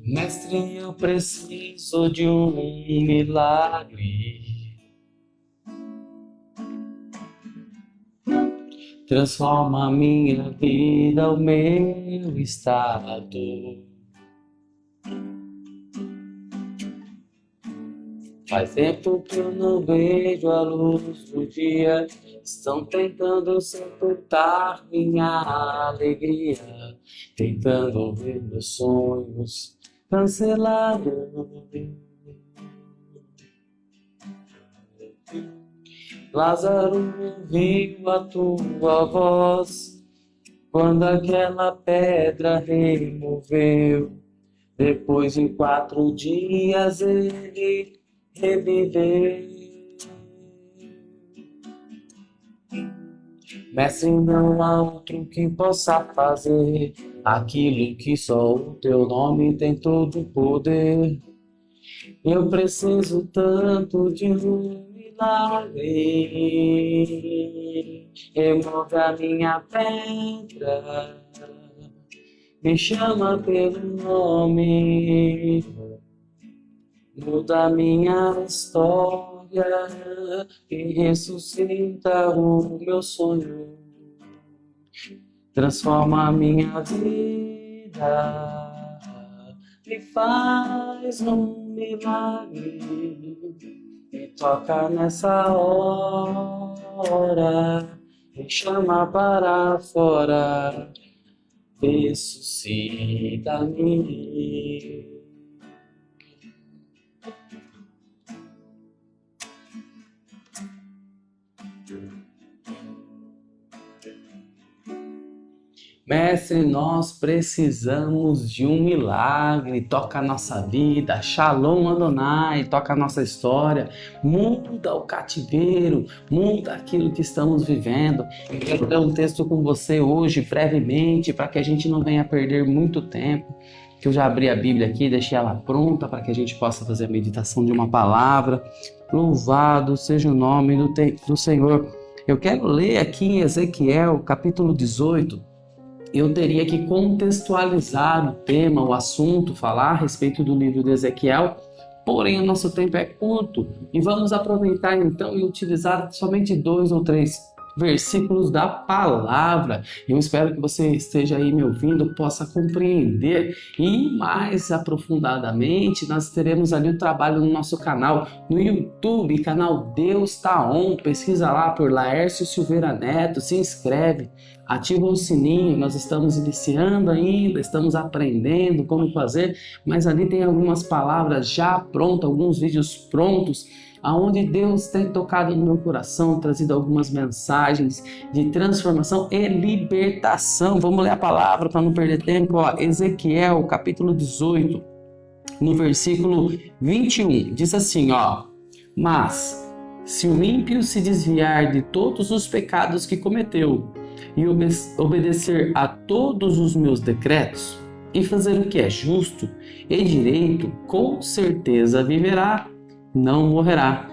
Mestre, eu preciso de um milagre. Transforma a minha vida, o meu estado. Faz tempo que eu não vejo a luz do dia. Estão tentando sepultar minha alegria, tentando ver meus sonhos cancelados. Lázaro ouviu a tua voz quando aquela pedra removeu. Depois de 4 dias ele reviveu. Mestre, não há outro que possa fazer aquilo que só o teu nome tem todo o poder. Eu preciso tanto de um milagre. Remove a minha pedra, me chama pelo nome, muda a minha história e ressuscita o meu sonho. Transforma a minha vida, me faz um milagre, me toca nessa hora, me chama para fora, ressuscita-me. Mestre, nós precisamos de um milagre. Toca a nossa vida, Shalom Adonai, toca a nossa história, muda o cativeiro, muda aquilo que estamos vivendo. Eu quero ler um texto com você hoje, brevemente, para que a gente não venha perder muito tempo, que eu já abri a Bíblia aqui, deixei ela pronta para que a gente possa fazer a meditação de uma palavra. Louvado seja o nome do Senhor. Eu quero ler aqui em Ezequiel, capítulo 18, eu teria que contextualizar o tema, o assunto, falar a respeito do livro de Ezequiel, porém o nosso tempo é curto e vamos aproveitar então e utilizar somente 2 ou 3 versículos da palavra. Eu espero que você esteja aí me ouvindo, possa compreender e mais aprofundadamente nós teremos ali o trabalho no nosso canal no YouTube, canal Deus Tá On. Pesquisa lá por Laércio Silveira Neto, se inscreve, ativa o sininho. Nós estamos iniciando ainda, estamos aprendendo como fazer, mas ali tem algumas palavras já prontas, alguns vídeos prontos, aonde Deus tem tocado no meu coração, trazido algumas mensagens de transformação e libertação. Vamos ler a palavra para não perder tempo. Ezequiel, capítulo 18, no versículo 21, diz assim, mas se o ímpio se desviar de todos os pecados que cometeu e obedecer a todos os meus decretos e fazer o que é justo e direito, com certeza viverá, não morrerá.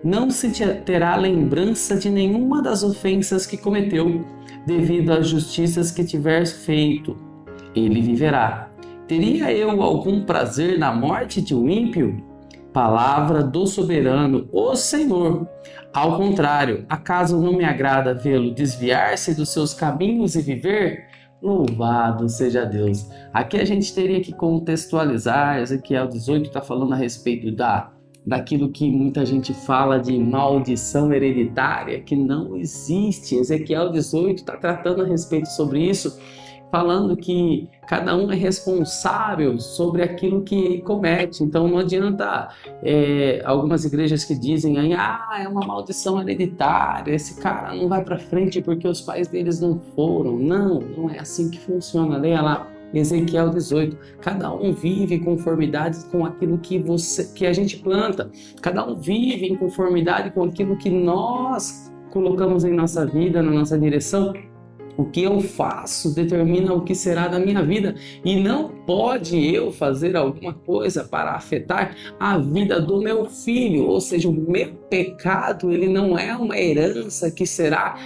Não se terá lembrança de nenhuma das ofensas que cometeu, devido às justiças que tiver feito. Ele viverá. Teria eu algum prazer na morte de um ímpio? Palavra do soberano, o Senhor. Ao contrário, acaso não me agrada vê-lo desviar-se dos seus caminhos e viver? Louvado seja Deus. Aqui a gente teria que contextualizar. Ezequiel 18 está falando a respeito daquilo que muita gente fala de maldição hereditária, que não existe. Ezequiel 18 está tratando a respeito sobre isso, falando que cada um é responsável sobre aquilo que comete. Então não adianta algumas igrejas que dizem aí, é uma maldição hereditária, esse cara não vai para frente porque os pais deles não foram. Não é assim que funciona. Leia lá Ezequiel 18, cada um vive em conformidade com aquilo que a gente planta, cada um vive em conformidade com aquilo que nós colocamos em nossa vida, na nossa direção. O que eu faço determina o que será da minha vida, e não pode eu fazer alguma coisa para afetar a vida do meu filho. Ou seja, o meu pecado, ele não é uma herança que será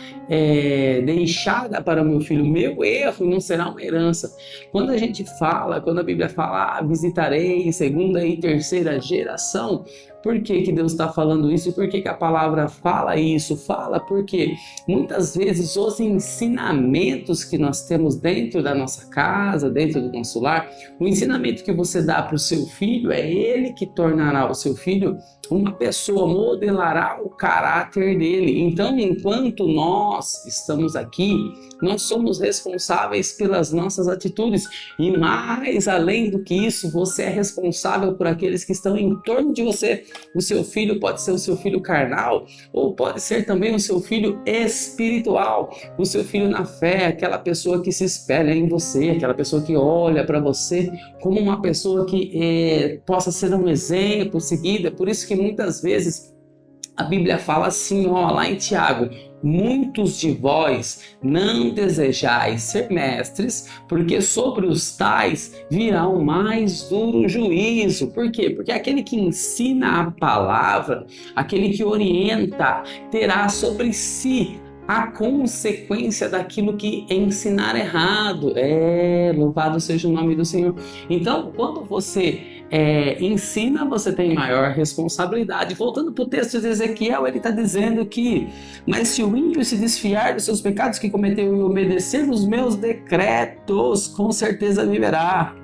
deixada para o meu filho. O meu erro não será uma herança. Quando a Bíblia fala, visitarei segunda e terceira geração, por que Deus está falando isso? E por que a palavra fala isso? Fala porque muitas vezes os ensinamentos que nós temos dentro da nossa casa, dentro do nosso lar, o ensinamento que você dá para o seu filho, é ele que tornará o seu filho uma pessoa, modelará o caráter dele. Então, enquanto nós estamos aqui, nós somos responsáveis pelas nossas atitudes, e mais além do que isso, você é responsável por aqueles que estão em torno de você. O seu filho pode ser o seu filho carnal, ou pode ser também o seu filho espiritual, o seu filho na fé, aquela pessoa que se espelha em você, aquela pessoa que olha para você como uma pessoa que possa ser um exemplo seguido. É por isso que muitas vezes a Bíblia fala assim, lá em Tiago: muitos de vós não desejais ser mestres, porque sobre os tais virá o mais duro juízo. Por quê? Porque aquele que ensina a palavra, aquele que orienta, terá sobre si a consequência daquilo que ensinar errado. Louvado seja o nome do Senhor. Então, quando você ensina, você tem maior responsabilidade. Voltando para o texto de Ezequiel, ele está dizendo que: mas se o ímpio se desfiar dos seus pecados que cometeu e obedecer os meus decretos, com certeza viverá.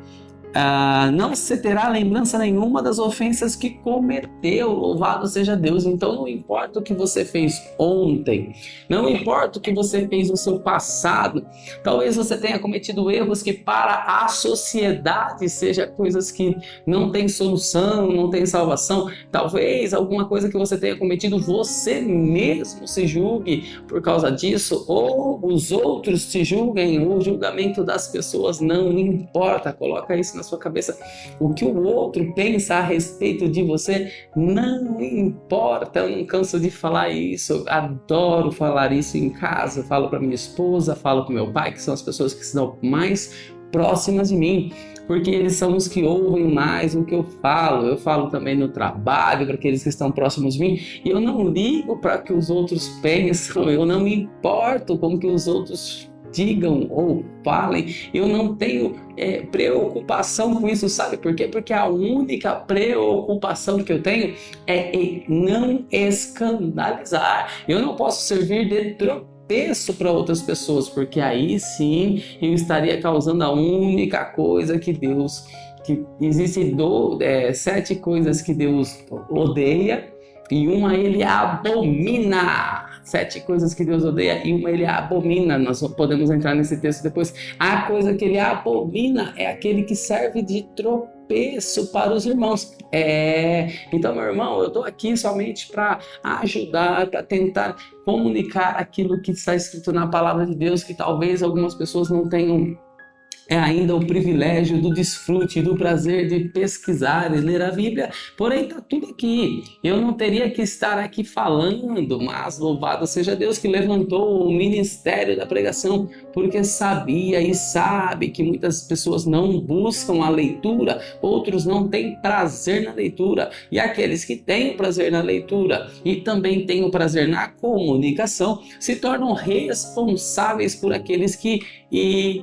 Não se terá lembrança nenhuma das ofensas que cometeu. Louvado seja Deus. Então não importa o que você fez ontem, não importa o que você fez no seu passado. Talvez você tenha cometido erros que para a sociedade sejam coisas que não tem solução, não tem salvação. Talvez alguma coisa que você tenha cometido, você mesmo se julgue por causa disso, ou os outros te julguem. O julgamento das pessoas não importa. Coloca isso na sua cabeça. O que o outro pensa a respeito de você não importa. Eu não canso de falar isso, eu adoro falar isso em casa. Eu falo para minha esposa, falo para meu pai, que são as pessoas que estão mais próximas de mim, porque eles são os que ouvem mais o que eu falo. Eu falo também no trabalho para aqueles que estão próximos de mim, e eu não ligo para o que os outros pensam, eu não me importo com o que os outros digam ou falem. Eu não tenho preocupação com isso, sabe por quê? Porque a única preocupação que eu tenho é em não escandalizar. Eu não posso servir de tropeço para outras pessoas, porque aí sim eu estaria causando a única coisa que Deus... que existem 7 coisas que Deus odeia, e uma ele abomina. 7 coisas que Deus odeia e uma ele abomina. Nós podemos entrar nesse texto depois. A coisa que ele abomina é aquele que serve de tropeço para os irmãos. Então, meu irmão, eu estou aqui somente para ajudar, para tentar comunicar aquilo que está escrito na palavra de Deus, que talvez algumas pessoas não tenham ainda o privilégio do desfrute, do prazer de pesquisar e ler a Bíblia. Porém, está tudo aqui. Eu não teria que estar aqui falando, mas louvado seja Deus que levantou o ministério da pregação, porque sabia e sabe que muitas pessoas não buscam a leitura, outros não têm prazer na leitura, e aqueles que têm prazer na leitura e também têm o prazer na comunicação se tornam responsáveis por aqueles que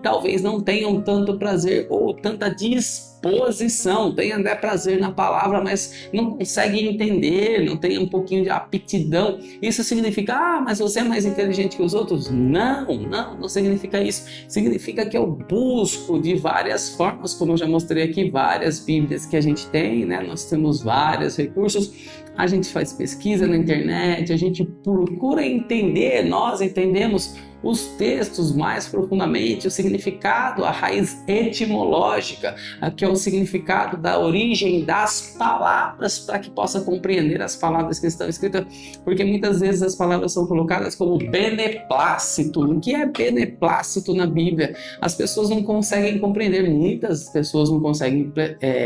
talvez não tenham tanto prazer ou tanta disposição, tem até prazer na palavra, mas não consegue entender, não tem um pouquinho de aptidão. Isso significa, mas você é mais inteligente que os outros? Não significa isso. Significa que eu busco de várias formas, como eu já mostrei aqui, várias Bíblias que a gente tem, né? Nós temos vários recursos, a gente faz pesquisa na internet, a gente procura entender, nós entendemos os textos mais profundamente, o significado, a raiz etimológica, que é o significado da origem das palavras, para que possa compreender as palavras que estão escritas, porque muitas vezes as palavras são colocadas como beneplácito. O que é beneplácito na Bíblia? As pessoas não conseguem compreender, muitas pessoas não conseguem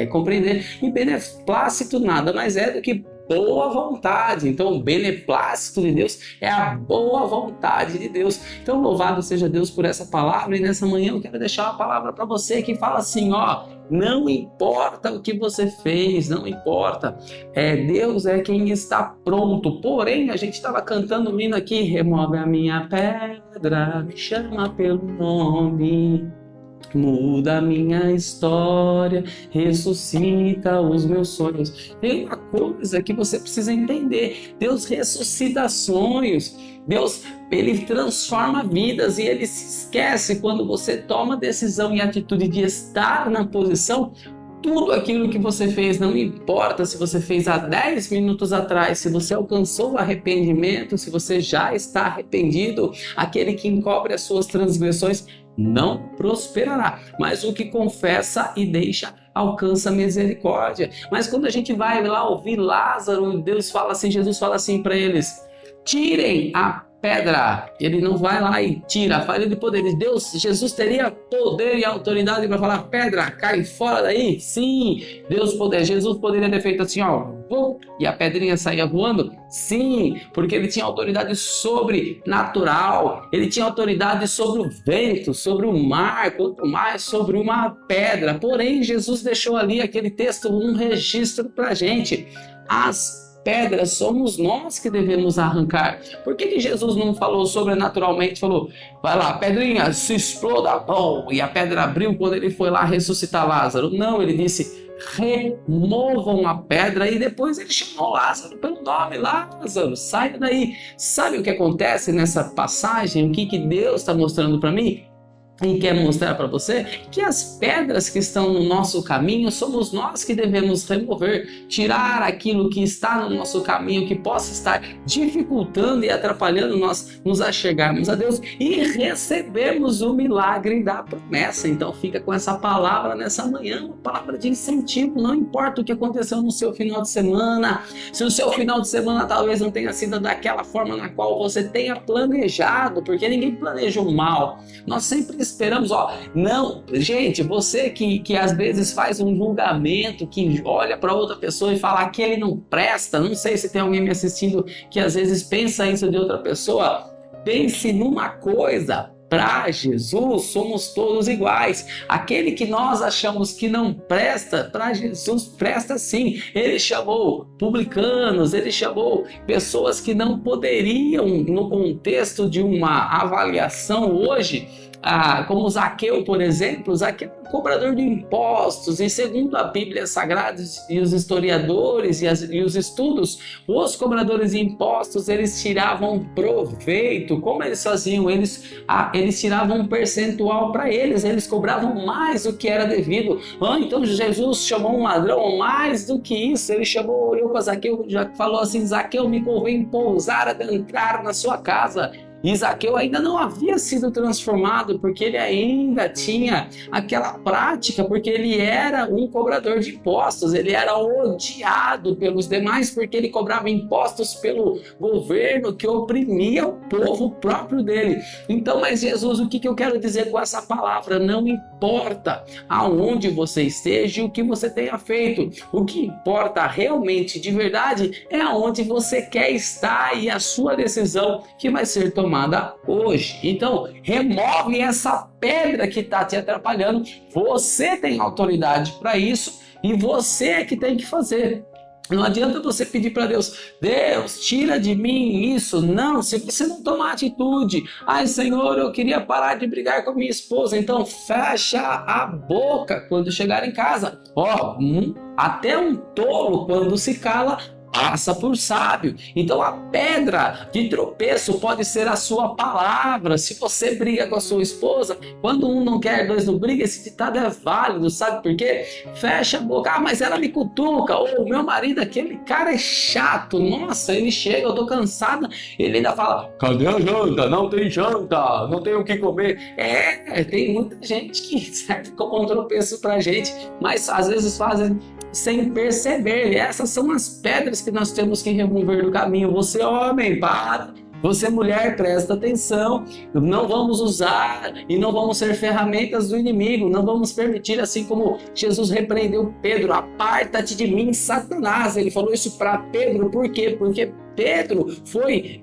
compreender, e beneplácito nada mais é do que boa vontade. Então, o beneplácito de Deus é a boa vontade de Deus. Então, louvado seja Deus por essa palavra. E nessa manhã eu quero deixar uma palavra para você que fala assim, ó, não importa o que você fez, não importa. Deus é quem está pronto. Porém, a gente estava cantando um hino aqui, remove a minha pedra, me chama pelo nome. Muda a minha história, ressuscita os meus sonhos. Tem uma coisa que você precisa entender: Deus ressuscita sonhos, Deus ele transforma vidas e ele se esquece quando você toma decisão e atitude de estar na posição. Tudo aquilo que você fez, não importa se você fez há 10 minutos atrás, se você alcançou o arrependimento, se você já está arrependido, aquele que encobre as suas transgressões não prosperará, mas o que confessa e deixa alcança misericórdia. Mas quando a gente vai lá ouvir Lázaro, Jesus fala assim para eles: tirem a pedra. Ele não vai lá e tira, a falha de poder. Jesus teria poder e autoridade para falar: pedra, cai fora daí? Sim, Jesus poderia ter feito assim, ó, e a pedrinha saía voando? Sim, porque ele tinha autoridade sobrenatural, ele tinha autoridade sobre o vento, sobre o mar, quanto mais sobre uma pedra. Porém, Jesus deixou ali aquele texto, um registro para a gente. As pedras somos nós que devemos arrancar. Por que Jesus não falou sobrenaturalmente, falou, vai lá, pedrinha, se exploda, e a pedra abriu quando ele foi lá ressuscitar Lázaro? Não, ele disse, removam a pedra, e depois ele chamou Lázaro pelo nome: Lázaro, saia daí. Sabe o que acontece nessa passagem? O que Deus está mostrando para mim? E quer mostrar para você que as pedras que estão no nosso caminho somos nós que devemos remover, tirar aquilo que está no nosso caminho, que possa estar dificultando e atrapalhando nós nos achegarmos a Deus e recebermos o milagre da promessa. Então fica com essa palavra nessa manhã, uma palavra de incentivo. Não importa o que aconteceu no seu final de semana, se o seu final de semana talvez não tenha sido daquela forma na qual você tenha planejado, porque ninguém planeja o mal. Nós sempre esperamos, não, gente, você que às vezes faz um julgamento, que olha para outra pessoa e fala que ele não presta, não sei se tem alguém me assistindo que às vezes pensa isso de outra pessoa. Pense numa coisa: para Jesus somos todos iguais. Aquele que nós achamos que não presta, para Jesus presta sim. Ele chamou publicanos, ele chamou pessoas que não poderiam, no contexto de uma avaliação hoje, como Zaqueu, por exemplo. Zaqueu é um cobrador de impostos, e segundo a Bíblia Sagrada e os historiadores e os estudos, os cobradores de impostos, eles tiravam proveito. Como eles faziam? Eles tiravam um percentual para eles cobravam mais do que era devido. Então Jesus chamou um ladrão mais do que isso. Ele olhou para Zaqueu, já falou assim: Zaqueu, me convém pousar, adentrar na sua casa. E Zaqueu ainda não havia sido transformado, porque ele ainda tinha aquela prática, porque ele era um cobrador de impostos, ele era odiado pelos demais, porque ele cobrava impostos pelo governo que oprimia o povo próprio dele. Então, mas Jesus, o que eu quero dizer com essa palavra? Não importa aonde você esteja e o que você tenha feito, o que importa realmente, de verdade, é aonde você quer estar e a sua decisão que vai ser tomada hoje. Então, remove essa pedra que está te atrapalhando. Você tem autoridade para isso e você é que tem que fazer. Não adianta você pedir para Deus: Deus, tira de mim isso. Não, se você não tomar atitude. Ai, Senhor, eu queria parar de brigar com minha esposa. Então fecha a boca quando chegar em casa. Até um tolo, quando se cala, passa por sábio. Então a pedra de tropeço pode ser a sua palavra. Se você briga com a sua esposa, quando um não quer, dois não brigam, esse ditado é válido, sabe por quê? Fecha a boca: mas ela me cutuca, ou meu marido, aquele cara é chato, nossa, ele chega, eu tô cansada, ele ainda fala: cadê a janta? Não tem janta, não tem o que comer. Tem muita gente que serve como um tropeço pra gente, mas às vezes fazem sem perceber. E essas são as pedras que nós temos que remover do caminho. Você, homem, para Você, mulher, presta atenção. Não vamos usar e não vamos ser ferramentas do inimigo. Não vamos permitir, assim como Jesus repreendeu Pedro, aparta-te de mim, Satanás. Ele falou isso para Pedro, por quê? Porque Pedro foi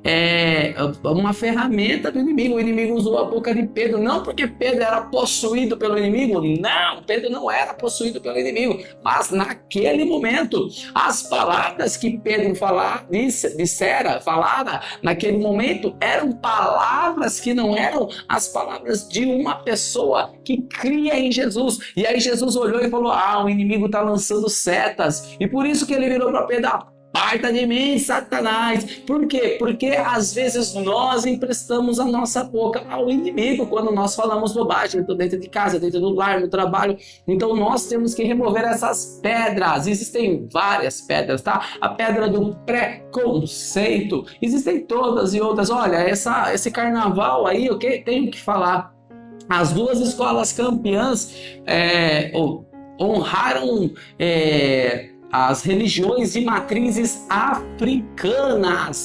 uma ferramenta do inimigo. O inimigo usou a boca de Pedro, não porque Pedro era possuído pelo inimigo, não, Pedro não era possuído pelo inimigo, mas naquele momento, as palavras que Pedro falava naquele momento, eram palavras que não eram as palavras de uma pessoa que cria em Jesus. E aí Jesus olhou e falou, o inimigo está lançando setas, e por isso que ele virou para Pedro, aparta de mim, Satanás. Por quê? Porque às vezes nós emprestamos a nossa boca ao inimigo quando nós falamos bobagem, dentro de casa, dentro do lar, no trabalho. Então nós temos que remover essas pedras. Existem várias pedras, tá? A pedra do preconceito. Existem todas e outras. Olha, esse carnaval aí, eu tenho que falar. As duas escolas campeãs honraram as religiões de matrizes africanas.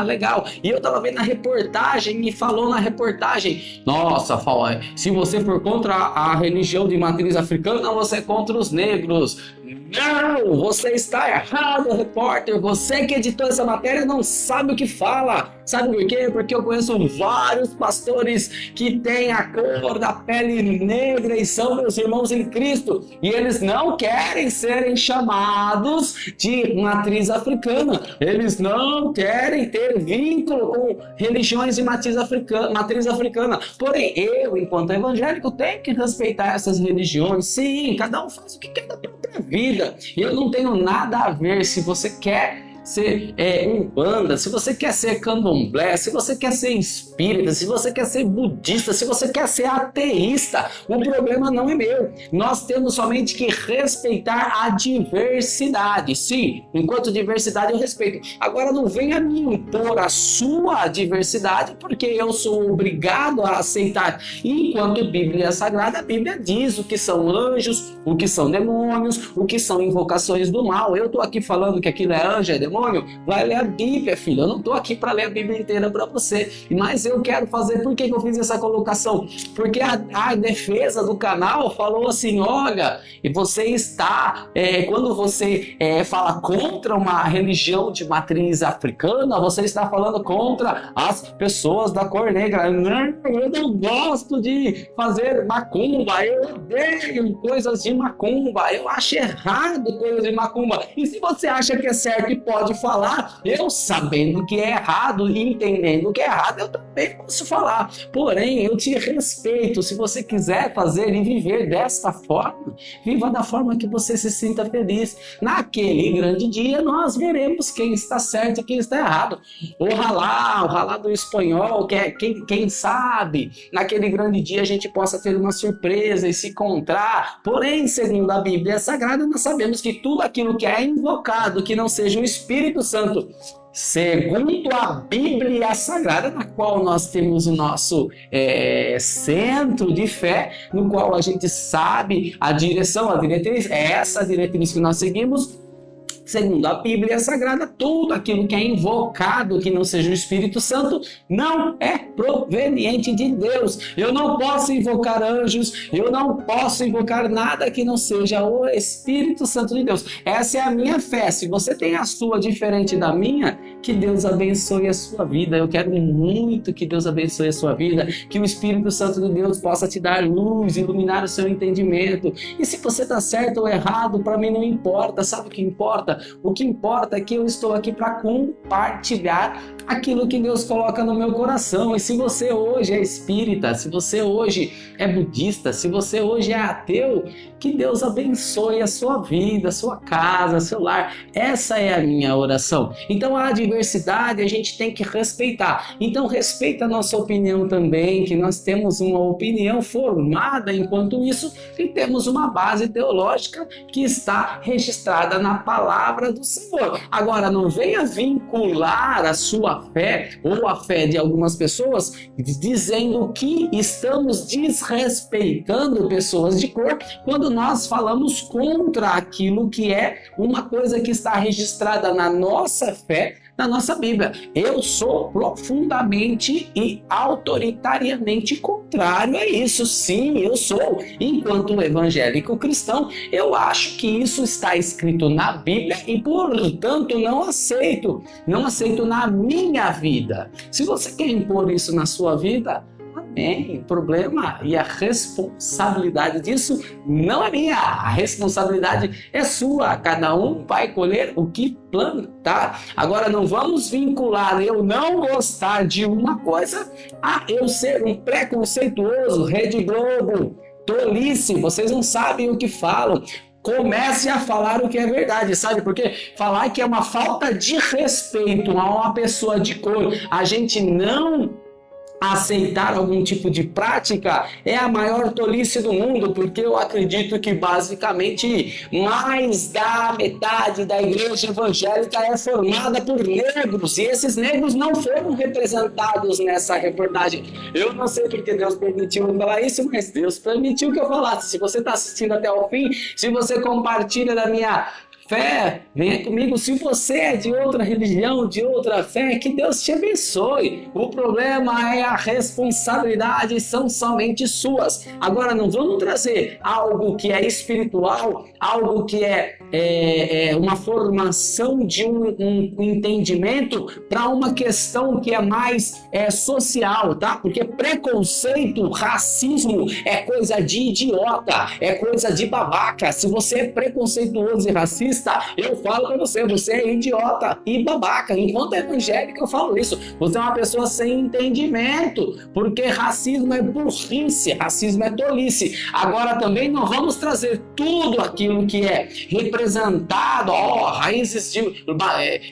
Legal. E eu tava vendo a reportagem e falou na reportagem, nossa, se você for contra a religião de matriz africana, você é contra os negros. Não, você está errado, repórter. Você que editou essa matéria não sabe o que fala. Sabe por quê? Porque eu conheço vários pastores que têm a cor da pele negra e são meus irmãos em Cristo. E eles não querem serem chamados de matriz africana. Eles não querem ter vínculo com religiões de matriz africana. Porém, eu, enquanto evangélico, tenho que respeitar essas religiões. Sim, cada um faz o que quer da própria vida. Eu não tenho nada a ver se você quer ser umbanda, se você quer ser candomblé, se você quer ser espírita, se você quer ser budista, se você quer ser ateísta, o problema não é meu. Nós temos somente que respeitar a diversidade. Sim, enquanto diversidade eu respeito. Agora não venha me impor a sua diversidade, porque eu sou obrigado a aceitar. Enquanto Bíblia Sagrada, a Bíblia diz o que são anjos, o que são demônios, o que são invocações do mal. Eu estou aqui falando que aquilo é anjo, é demônio. Vai ler a Bíblia, filho. Eu não estou aqui para ler a Bíblia inteira para você, mas eu quero fazer. Por que eu fiz essa colocação? Porque a defesa do canal falou assim, olha, e você está, quando você fala contra uma religião de matriz africana, você está falando contra as pessoas da cor negra. Não, eu não gosto de fazer macumba, eu odeio coisas de macumba, eu acho errado coisas de macumba. E se você acha que é certo e pode falar, eu sabendo que é errado e entendendo que é errado, eu também posso falar. Porém, eu te respeito. Se você quiser fazer e viver desta forma, viva da forma que você se sinta feliz. Naquele grande dia, nós veremos quem está certo e quem está errado. O ralá do espanhol, quem sabe, naquele grande dia a gente possa ter uma surpresa e se encontrar. Porém, segundo a Bíblia Sagrada, nós sabemos que tudo aquilo que é invocado, que não seja o Espírito Santo, segundo a Bíblia Sagrada, na qual nós temos o nosso centro de fé, no qual a gente sabe a direção, a diretriz, é essa diretriz que nós seguimos. Segundo a Bíblia Sagrada, tudo aquilo que é invocado, que não seja o Espírito Santo, não é proveniente de Deus. Eu não posso invocar anjos, eu não posso invocar nada que não seja o Espírito Santo de Deus. Essa é a minha fé. Se você tem a sua diferente da minha, que Deus abençoe a sua vida. Eu quero muito que Deus abençoe a sua vida, que o Espírito Santo de Deus possa te dar luz, iluminar o seu entendimento. E se você está certo ou errado, para mim não importa. Sabe o que importa? O que importa é que eu estou aqui para compartilhar aquilo que Deus coloca no meu coração. E se você hoje é espírita, se você hoje é budista, se você hoje é ateu, que Deus abençoe a sua vida, a sua casa, seu lar. Essa é a minha oração. Então a diversidade a gente tem que respeitar. Então respeita a nossa opinião também, que nós temos uma opinião formada enquanto isso e temos uma base teológica que está registrada na palavra do Senhor. Agora não venha vincular a sua fé ou a fé de algumas pessoas dizendo que estamos desrespeitando pessoas de cor quando nós falamos contra aquilo que é uma coisa que está registrada na nossa fé, na nossa Bíblia. Eu sou profundamente e autoritariamente contrário a isso. Sim, eu sou. Enquanto evangélico cristão, eu acho que isso está escrito na Bíblia e, portanto, não aceito. Não aceito na minha vida. Se você quer impor isso na sua vida, amém. O problema e a responsabilidade disso não é minha. A responsabilidade é sua. Cada um vai colher o que plantar. Agora, não vamos vincular eu não gostar de uma coisa a eu ser um preconceituoso, Rede Globo, tolice. Vocês não sabem o que falam. Comece a falar o que é verdade, sabe? Porque falar que é uma falta de respeito a uma pessoa de cor, a gente não aceitar algum tipo de prática, é a maior tolice do mundo, porque eu acredito que basicamente mais da metade da igreja evangélica é formada por negros, e esses negros não foram representados nessa reportagem. Eu não sei porque Deus permitiu eu falar isso, mas Deus permitiu que eu falasse. Se você está assistindo até o fim, se você compartilha da minha fé, venha comigo. Se você é de outra religião, de outra fé, que Deus te abençoe. O problema é a responsabilidade, são somente suas. Agora, não vamos trazer algo que é espiritual, algo que é uma formação de um entendimento para uma questão que é mais social, tá? Porque preconceito, racismo é coisa de idiota, é coisa de babaca. Se você é preconceituoso e racista, eu falo pra você, você é idiota e babaca. Enquanto evangélico eu falo isso. Você é uma pessoa sem entendimento, porque racismo é burrice, racismo é tolice. Agora também não vamos trazer tudo aquilo que é representado, raízes de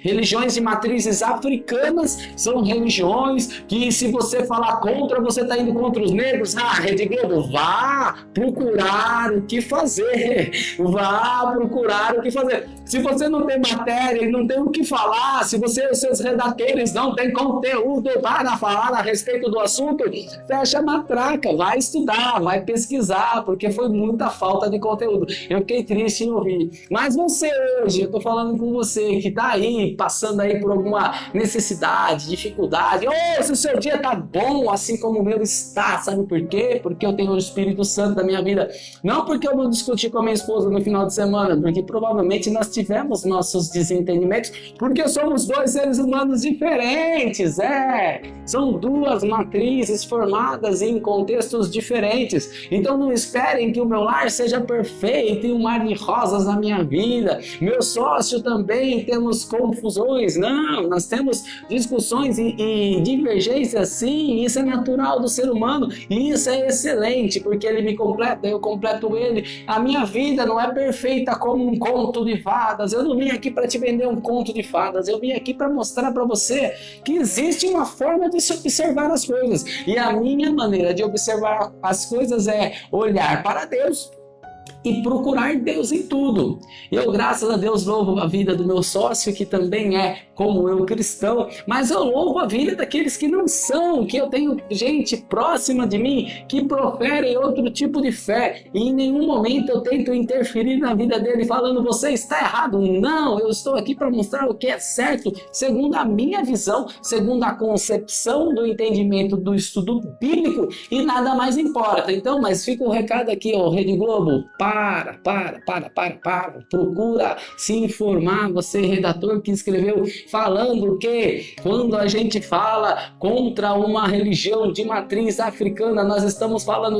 religiões de matrizes africanas, são religiões que, se você falar contra, você está indo contra os negros. Rede Globo, vá procurar o que fazer, vá procurar o que fazer. Se você não tem matéria e não tem o que falar, se os seus redatores não têm conteúdo para falar a respeito do assunto, fecha a matraca, vai estudar, vai pesquisar, porque foi muita falta de conteúdo. Eu fiquei triste em ouvir. Mas você hoje, eu estou falando com você que está aí, passando aí por alguma necessidade, dificuldade, ou se o seu dia está bom, assim como o meu está, sabe por quê? Porque eu tenho o Espírito Santo da minha vida. Não porque eu não discuti com a minha esposa no final de semana, porque provavelmente nós tivemos nossos desentendimentos, porque somos dois seres humanos diferentes, são duas matrizes formadas em contextos diferentes. Então não esperem que o meu lar seja perfeito e um mar de rosas na minha vida. Meu sócio também temos confusões, não, nós temos discussões e divergências, sim, isso é natural do ser humano e isso é excelente, porque ele me completa, eu completo ele. A minha vida não é perfeita como um conto de fadas. Eu não vim aqui para te vender um conto de fadas, eu vim aqui para mostrar para você que existe uma forma de se observar as coisas, e a minha maneira de observar as coisas é olhar para Deus e procurar Deus em tudo. Eu, graças a Deus, louvo a vida do meu sócio, que também é, como eu, cristão, mas eu louvo a vida daqueles que não são, que eu tenho gente próxima de mim que proferem outro tipo de fé, e em nenhum momento eu tento interferir na vida dele falando, você está errado. Não, eu estou aqui para mostrar o que é certo, segundo a minha visão, segundo a concepção do entendimento do estudo bíblico, e nada mais importa. Então, mas fica o recado aqui, Rede Globo, para, procura se informar, você redator que escreveu falando que quando a gente fala contra uma religião de matriz africana, nós estamos falando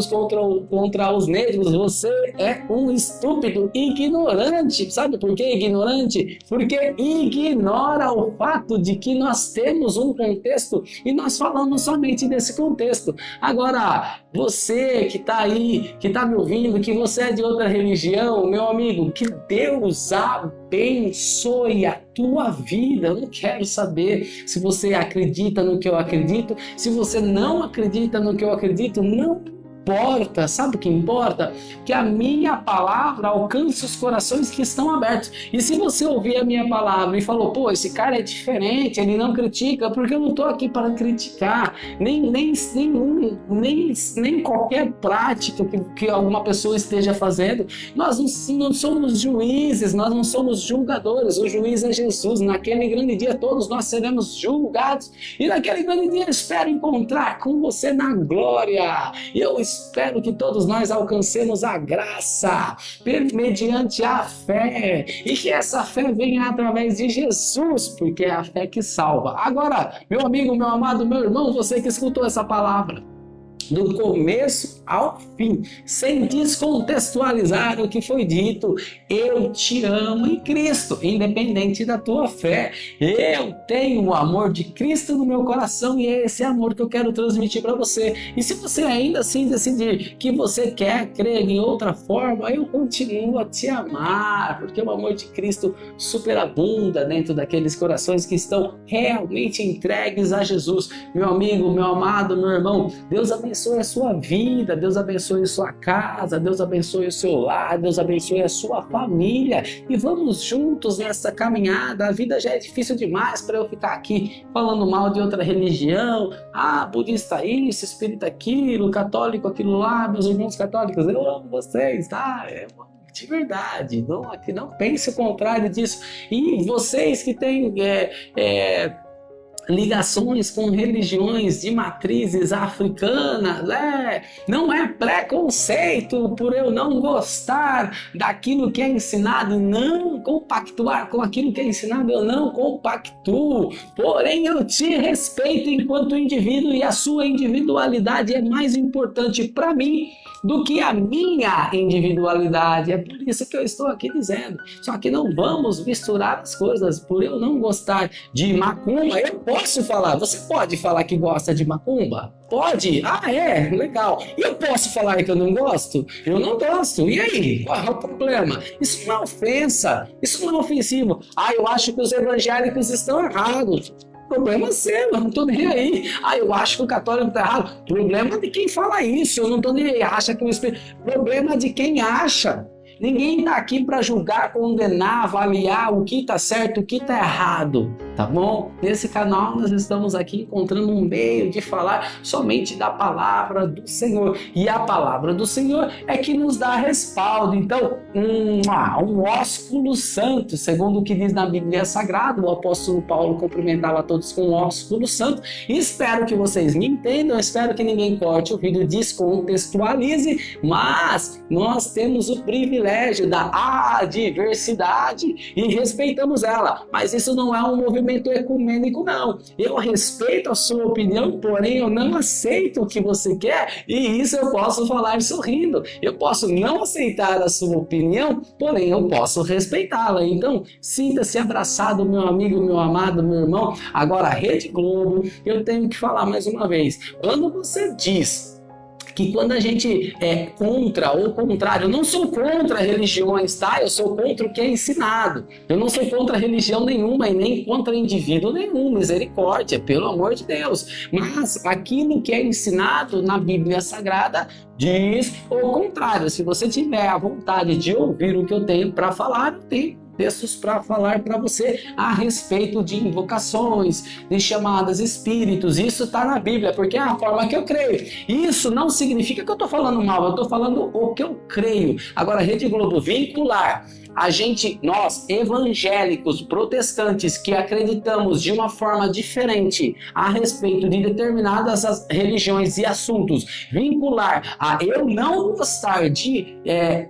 contra os negros, você é um estúpido, ignorante. Sabe por que ignorante? Porque ignora o fato de que nós temos um contexto e nós falamos somente desse contexto. Agora, você que está aí, que está me ouvindo, que você é de outra religião, meu amigo, que Deus abençoe a tua vida. Eu não quero saber se você acredita no que eu acredito, se você não acredita no que eu acredito, não importa, sabe o que importa? Que a minha palavra alcance os corações que estão abertos. E se você ouvir a minha palavra e falou, pô, esse cara é diferente, ele não critica, porque eu não estou aqui para criticar, nem qualquer prática que alguma pessoa esteja fazendo. Nós não somos juízes, nós não somos julgadores, o juiz é Jesus. Naquele grande dia todos nós seremos julgados, e naquele grande dia eu espero encontrar com você na glória. Eu espero que todos nós alcancemos a graça mediante a fé, e que essa fé venha através de Jesus, porque é a fé que salva. Agora, meu amigo, meu amado, meu irmão, você que escutou essa palavra do começo ao fim, sem descontextualizar o que foi dito, eu te amo em Cristo, independente da tua fé. Eu tenho o amor de Cristo no meu coração, e é esse amor que eu quero transmitir para você. E se você ainda assim decidir que você quer crer em outra forma, eu continuo a te amar, porque o amor de Cristo superabunda dentro daqueles corações que estão realmente entregues a Jesus. Meu amigo, meu amado, meu irmão, Deus abençoe a sua vida, Deus abençoe a sua casa, Deus abençoe o seu lar, Deus abençoe a sua família, e vamos juntos nessa caminhada. A vida já é difícil demais para eu ficar aqui falando mal de outra religião, budista isso, espírita aquilo, católico aquilo lá. Meus irmãos católicos, eu amo vocês, tá? De verdade, não pense o contrário disso. E vocês que têm ligações com religiões de matrizes africanas, não é preconceito por eu não gostar daquilo que é ensinado e não compactuar com aquilo que é ensinado. Eu não compactuo, porém eu te respeito enquanto indivíduo, e a sua individualidade é mais importante para mim do que a minha individualidade. É por isso que eu estou aqui dizendo. Só que não vamos misturar as coisas. Por eu não gostar de macumba, eu posso falar. Você pode falar que gosta de macumba? Pode? Legal. E eu posso falar que eu não gosto? Eu não gosto. E aí? Qual é o problema? Isso não é ofensa. Isso não é ofensivo. Eu acho que os evangélicos estão errados. Problema seu, eu não tô nem aí. Eu acho que o católico tá errado. Problema de quem fala isso, eu não tô nem aí. Acha que o Espírito... Problema de quem acha. Ninguém está aqui para julgar, condenar, avaliar o que está certo, o que está errado, tá bom? Nesse canal nós estamos aqui encontrando um meio de falar somente da palavra do Senhor. E a palavra do Senhor é que nos dá respaldo. Então, um ósculo santo, segundo o que diz na Bíblia Sagrada, o apóstolo Paulo cumprimentava todos com um ósculo santo. E espero que vocês me entendam, espero que ninguém corte o vídeo, descontextualize, mas nós temos o privilégio da diversidade e respeitamos ela, mas isso não é um movimento ecumênico, não. Eu respeito a sua opinião, porém eu não aceito o que você quer, e isso eu posso falar sorrindo. Eu posso não aceitar a sua opinião, porém eu posso respeitá-la. Então sinta-se abraçado, meu amigo, meu amado, meu irmão. Agora, Rede Globo, eu tenho que falar mais uma vez, quando você diz que quando a gente é contra ou contrário, eu não sou contra religiões, tá? Eu sou contra o que é ensinado. Eu não sou contra religião nenhuma e nem contra indivíduo nenhum, misericórdia, pelo amor de Deus. Mas aquilo que é ensinado na Bíblia Sagrada diz o contrário. Se você tiver a vontade de ouvir o que eu tenho para falar, eu tenho textos para falar para você a respeito de invocações, de chamadas espíritos. Isso está na Bíblia, porque é a forma que eu creio. Isso não significa que eu estou falando mal, eu estou falando o que eu creio. Agora, Rede Globo, vincular nós evangélicos, protestantes, que acreditamos de uma forma diferente a respeito de determinadas religiões e assuntos, vincular a eu não gostar de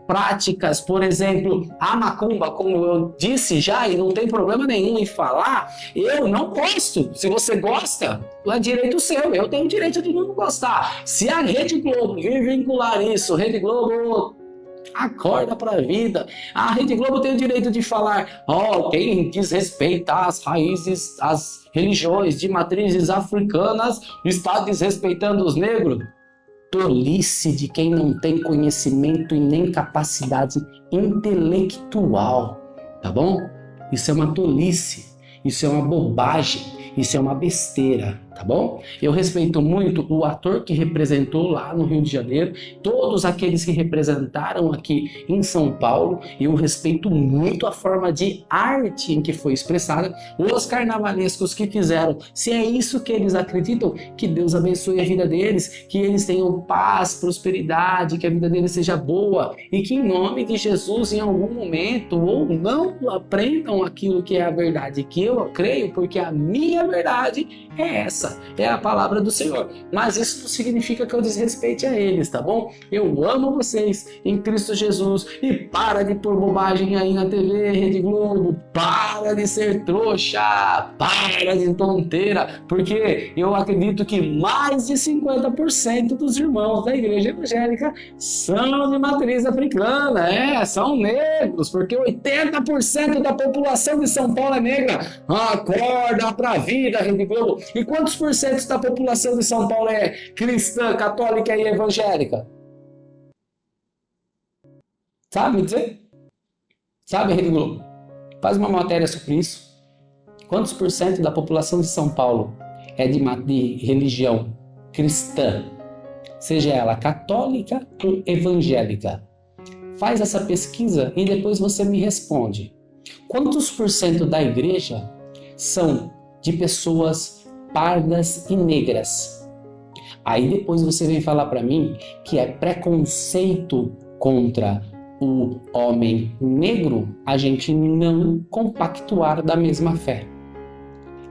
práticas, por exemplo, a macumba, como eu disse já, e não tem problema nenhum em falar, eu não gosto. Se você gosta, é direito seu, eu tenho o direito de não gostar. Se a Rede Globo vir vincular isso, Rede Globo, acorda para a vida. A Rede Globo tem o direito de falar, quem desrespeita as raízes, as religiões de matrizes africanas está desrespeitando os negros. Tolice de quem não tem conhecimento e nem capacidade intelectual, tá bom? Isso é uma tolice, isso é uma bobagem, isso é uma besteira, tá bom? Eu respeito muito o ator que representou lá no Rio de Janeiro, todos aqueles que representaram aqui em São Paulo. Eu respeito muito a forma de arte em que foi expressada, os carnavalescos que fizeram. Se é isso que eles acreditam, que Deus abençoe a vida deles, que eles tenham paz, prosperidade, que a vida deles seja boa e que em nome de Jesus em algum momento ou não aprendam aquilo que é a verdade que eu creio, porque a minha verdade é essa, é a palavra do Senhor. Mas isso não significa que eu desrespeite a eles, tá bom? Eu amo vocês em Cristo Jesus e para de pôr bobagem aí na TV, Rede Globo, para de ser trouxa, para de tonteira, porque eu acredito que mais de 50% dos irmãos da igreja evangélica são de matriz africana, são negros, porque 80% da população de São Paulo é negra. Acorda pra vida, Rede Globo. E quantos por cento da população de São Paulo é cristã, católica e evangélica? Sabe dizer? Sabe, Rede Globo? Faz uma matéria sobre isso. Quantos por cento da população de São Paulo é de religião cristã? Seja ela católica ou evangélica. Faz essa pesquisa e depois você me responde. Quantos por cento da igreja são de pessoas pardas e negras? Aí depois você vem falar para mim que é preconceito contra o homem negro a gente não compactuar da mesma fé.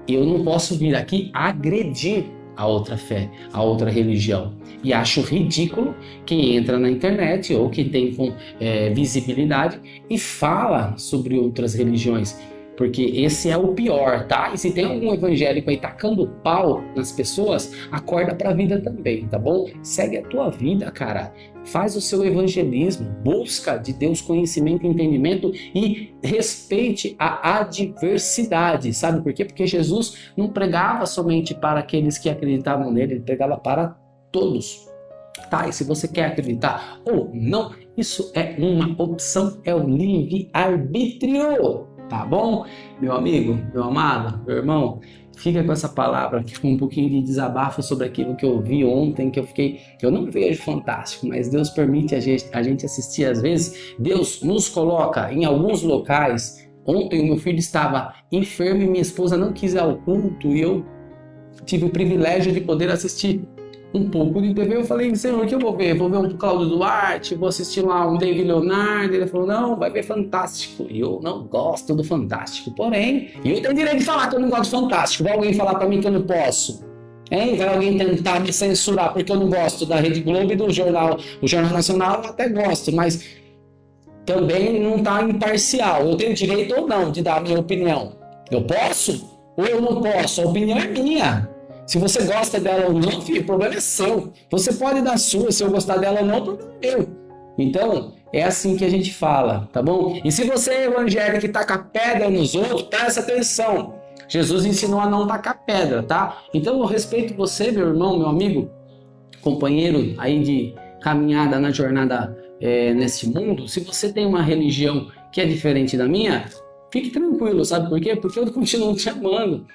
Eu não posso vir aqui agredir a outra fé, a outra religião. E acho ridículo quem entra na internet ou que tem visibilidade e fala sobre outras religiões. Porque esse é o pior, tá? E se tem algum evangélico aí tacando pau nas pessoas, acorda pra vida também, tá bom? Segue a tua vida, cara. Faz o seu evangelismo, busca de Deus conhecimento e entendimento e respeite a adversidade. Sabe por quê? Porque Jesus não pregava somente para aqueles que acreditavam nele, ele pregava para todos. Tá? E se você quer acreditar ou não, isso é uma opção, é o livre-arbítrio. Tá bom? Meu amigo, meu amado, meu irmão, fica com essa palavra aqui com um pouquinho de desabafo sobre aquilo que eu vi ontem, que eu não vejo Fantástico, mas Deus permite a gente assistir às vezes. Deus nos coloca em alguns locais. Ontem o meu filho estava enfermo e minha esposa não quis ir ao culto e eu tive o privilégio de poder assistir um pouco de TV. Eu falei, Senhor, o que eu vou ver? Vou ver um Cláudio Duarte, vou assistir lá um David Leonardo. Ele falou, não, vai ver Fantástico. E eu não gosto do Fantástico. Porém, eu tenho direito de falar que eu não gosto do Fantástico. Vai alguém falar pra mim que eu não posso? Vai alguém tentar me censurar porque eu não gosto da Rede Globo e do Jornal Nacional? Eu até gosto, mas também não tá imparcial. Eu tenho direito ou não de dar a minha opinião? Eu posso ou eu não posso? A opinião é minha. Se você gosta dela ou não, filho, o problema é seu. Você pode dar a sua, se eu gostar dela ou não, o problema é meu. Então, é assim que a gente fala, tá bom? E se você é evangélico e taca pedra nos outros, presta atenção. Jesus ensinou a não tacar pedra, tá? Então, eu respeito você, meu irmão, meu amigo, companheiro aí de caminhada na jornada nesse mundo. Se você tem uma religião que é diferente da minha, fique tranquilo, sabe por quê? Porque eu continuo te amando.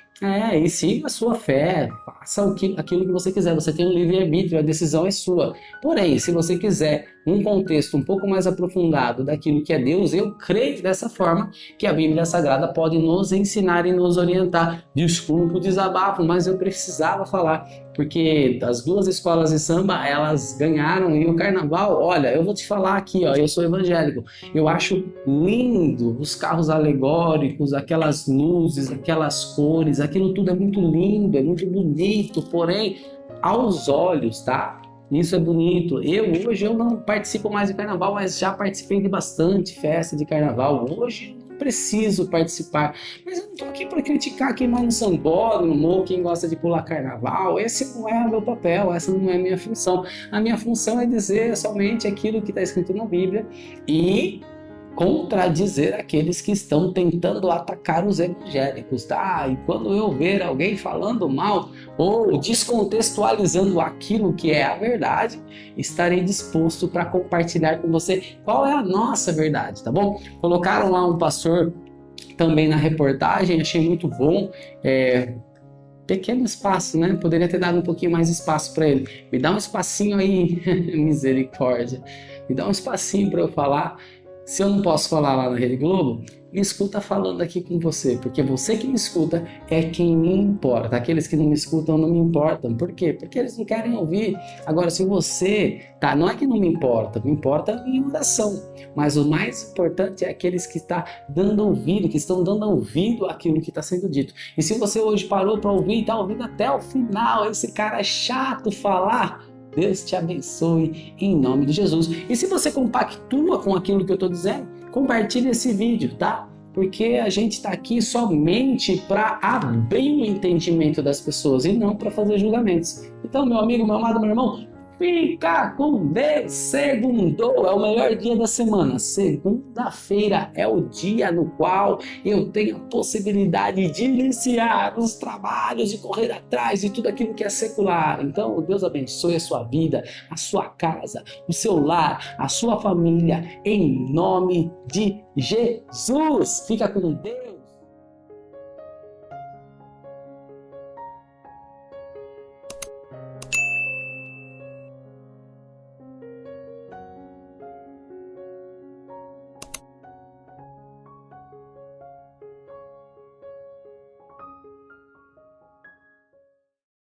E siga a sua fé, faça aquilo que você quiser. Você tem um livre-arbítrio, a decisão é sua. Porém, se você quiser um contexto um pouco mais aprofundado daquilo que é Deus, eu creio dessa forma que a Bíblia Sagrada pode nos ensinar e nos orientar. Desculpa o desabafo, mas eu precisava falar, porque as duas escolas de samba, elas ganharam, e o carnaval, olha, eu vou te falar aqui, ó, eu sou evangélico, eu acho lindo os carros alegóricos, aquelas luzes, aquelas cores, aquilo tudo é muito lindo, é muito bonito, porém, aos olhos, tá? Isso é bonito. Hoje eu não participo mais de carnaval, mas já participei de bastante festa de carnaval. Hoje eu não preciso participar. Mas eu não estou aqui para criticar quem vai no sambódromo ou quem gosta de pular carnaval. Esse não é o meu papel, essa não é a minha função. A minha função é dizer somente aquilo que está escrito na Bíblia e contradizer aqueles que estão tentando atacar os evangélicos, tá? E quando eu ver alguém falando mal ou descontextualizando aquilo que é a verdade, estarei disposto para compartilhar com você qual é a nossa verdade, tá bom? Colocaram lá um pastor também na reportagem, achei muito bom, pequeno espaço, né? Poderia ter dado um pouquinho mais de espaço para ele. Me dá um espacinho aí, misericórdia. Me dá um espacinho para eu falar. Se eu não posso falar lá na Rede Globo, me escuta falando aqui com você, porque você que me escuta é quem me importa. Aqueles que não me escutam não me importam. Por quê? Porque eles não querem ouvir. Agora, se você, tá, não é que não me importa a minha oração. Mas o mais importante é aqueles que estão dando ouvido, que estão dando ouvido àquilo que está sendo dito. E se você hoje parou para ouvir e está ouvindo até o final, esse cara é chato falar, Deus te abençoe em nome de Jesus. E se você compactua com aquilo que eu estou dizendo, compartilhe esse vídeo, tá? Porque a gente está aqui somente para abrir o entendimento das pessoas e não para fazer julgamentos. Então, meu amigo, meu amado, meu irmão, fica com Deus. Segundou é o melhor dia da semana. Segunda-feira é o dia no qual eu tenho a possibilidade de iniciar os trabalhos, de correr atrás de tudo aquilo que é secular. Então, Deus abençoe a sua vida, a sua casa, o seu lar, a sua família, em nome de Jesus. Fica com Deus.